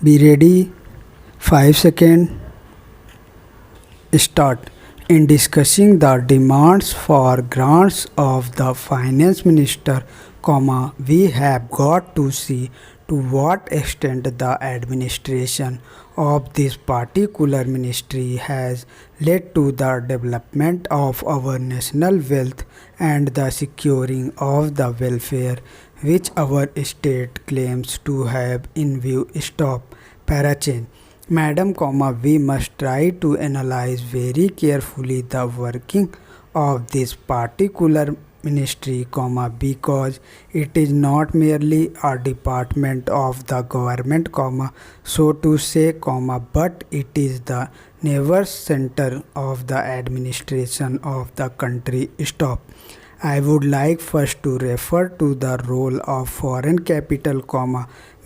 Be ready. 5 seconds. Start. In discussing the demands for grants of the finance minister, we have got to see to what extent the administration of this particular ministry has led to the development of our national wealth and the securing of the welfare which our state claims to have in view. Stop. Parachain. Madam, we must try to analyze very carefully the working of this particular ministry, because it is not merely a department of the government, so to say, but it is the nervous center of the administration of the country. Stop. I would like first to refer to the role of foreign capital,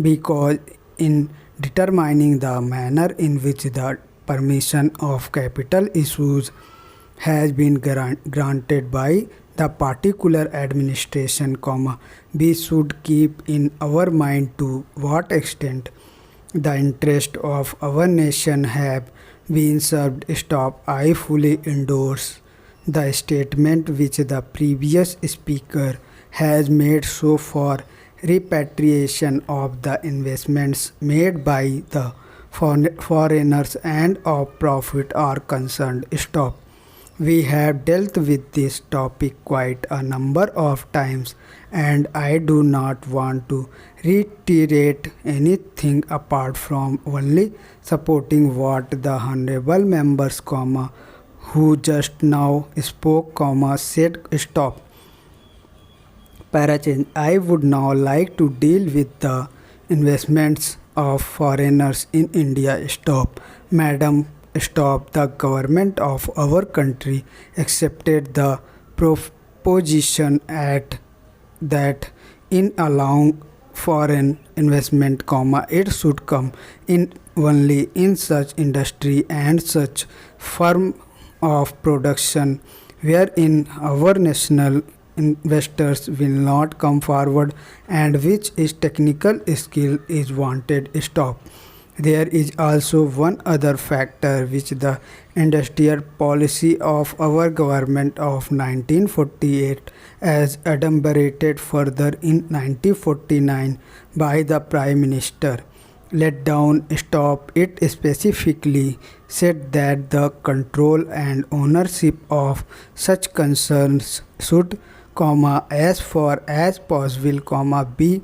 because in determining the manner in which the permission of capital issues has been granted by the particular administration, we should keep in our mind to what extent the interest of our nation have been served. Stop. I fully endorse the statement which the previous speaker has made so far. Repatriation of the investments made by the foreigners and of profit are concerned. Stop. We have dealt with this topic quite a number of times, and I do not want to reiterate anything apart from only supporting what the honorable members, who just now spoke, said. Stop. Parachange. I would now like to deal with the investments of foreigners in India. Stop. Madam, stop. The government of our country accepted the proposition at that in allowing foreign investment, it should come in only in such industry and such form of production wherein our national investors will not come forward and which is technical skill is wanted. Stop. There is also one other factor which the industrial policy of our government of 1948 as adumbrated further in 1949 by the Prime Minister let down. Stop. It specifically said that the control and ownership of such concerns should, as far as possible, be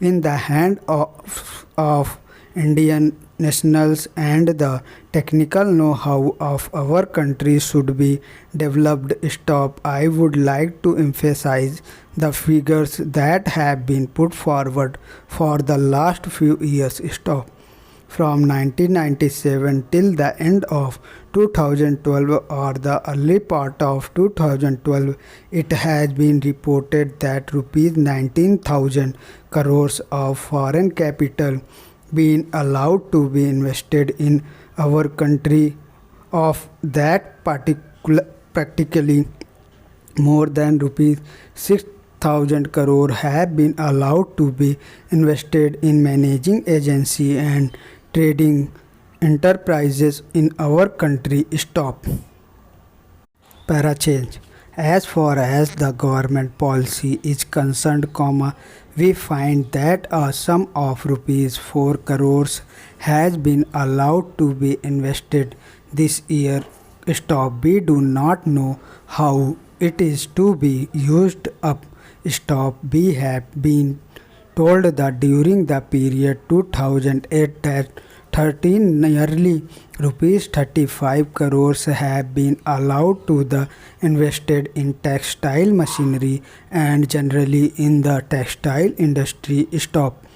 in the hand of Indian nationals, and the technical know-how of our country should be developed. Stop. I would like to emphasize the figures that have been put forward for the last few years. Stop. From 1997 till the end of 2012 or the early part of 2012, it has been reported that rupees 19,000 crores of foreign capital been allowed to be invested in our country. Of that practically more than rupees 6,000 crore have been allowed to be invested in managing agency and trading enterprises in our country. Stop. Parachange. As far as the government policy is concerned, we find that a sum of rupees 4 crores has been allowed to be invested this year. Stop. We do not know how it is to be used up. Stop. We have been told that during the period 2008 that 13 nearly rupees 35 crores have been allowed to the invested in textile machinery and generally in the textile industry. Stop.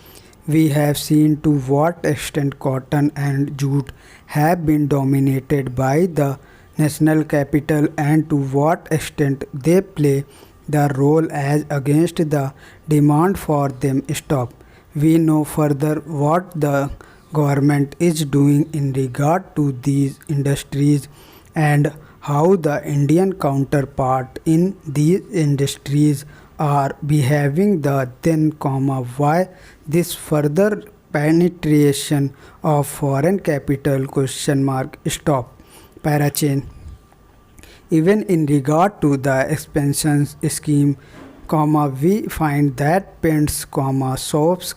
We have seen to what extent cotton and jute have been dominated by the national capital and to what extent they play the role as against the demand for them. Stop. We know further what the government is doing in regard to these industries and how the Indian counterpart in these industries are behaving. Why this further penetration of foreign capital question mark stop parachain. Even in regard to the expansion scheme, we find that paints, soaps,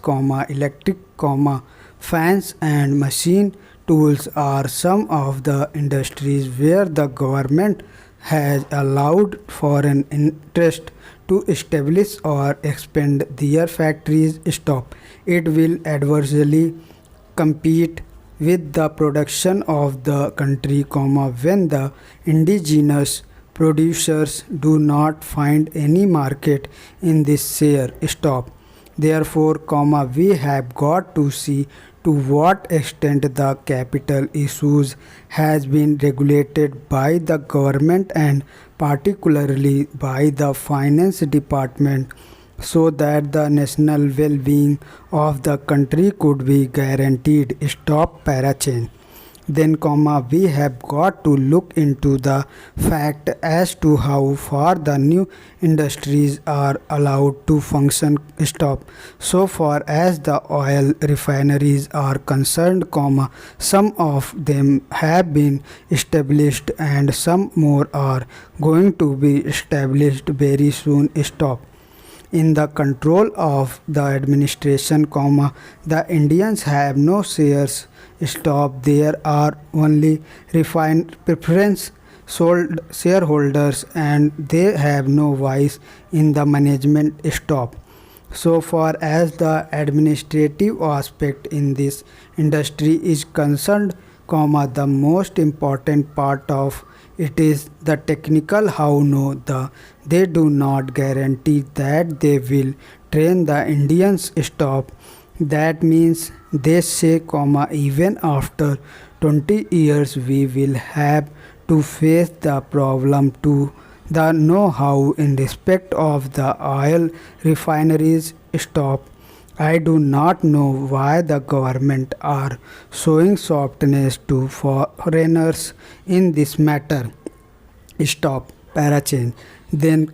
electric, fans and machine tools are some of the industries where the government has allowed foreign interest to establish or expand their factories. Stop. It will adversely compete with the production of the country, when the indigenous producers do not find any market in this share. Stop. Therefore, we have got to see to what extent the capital issues has been regulated by the government and particularly by the finance department, so that the national well-being of the country could be guaranteed. Stop parachain. Then, we have got to look into the fact as to how far the new industries are allowed to function. Stop. So far as the oil refineries are concerned, some of them have been established and some more are going to be established very soon. Stop. In the control of the administration, the Indians have no shares. Stop. There are only refined preference sold shareholders and they have no voice in the management. Stop. So far as the administrative aspect in this industry is concerned, the most important part of it is the technical how no they do not guarantee that they will train the Indians. Stop. That means they say, even after 20 years we will have to face the problem to the know-how in respect of the oil refineries. Stop. I do not know why the government are showing softness to foreigners in this matter. Stop. Parachain. Then,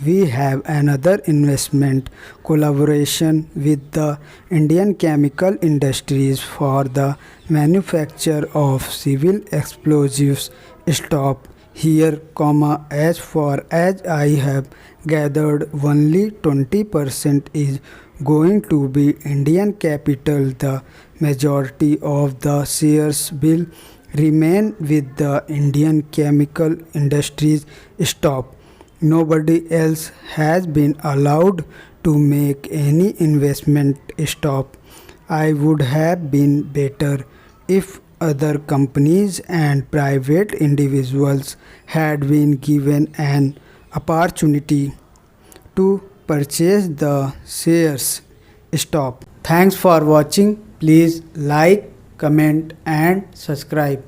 we have another investment collaboration with the Indian chemical industries for the manufacture of civil explosives. Stop. Here, as far as I have gathered, only 20% is going to be Indian capital. The majority of the shares will remain with the Indian chemical industries. Stop. Nobody else has been allowed to make any investment. Stop. I would have been better if other companies and private individuals had been given an opportunity to purchase the shares. Stop. Thanks for watching. Please like, comment and subscribe.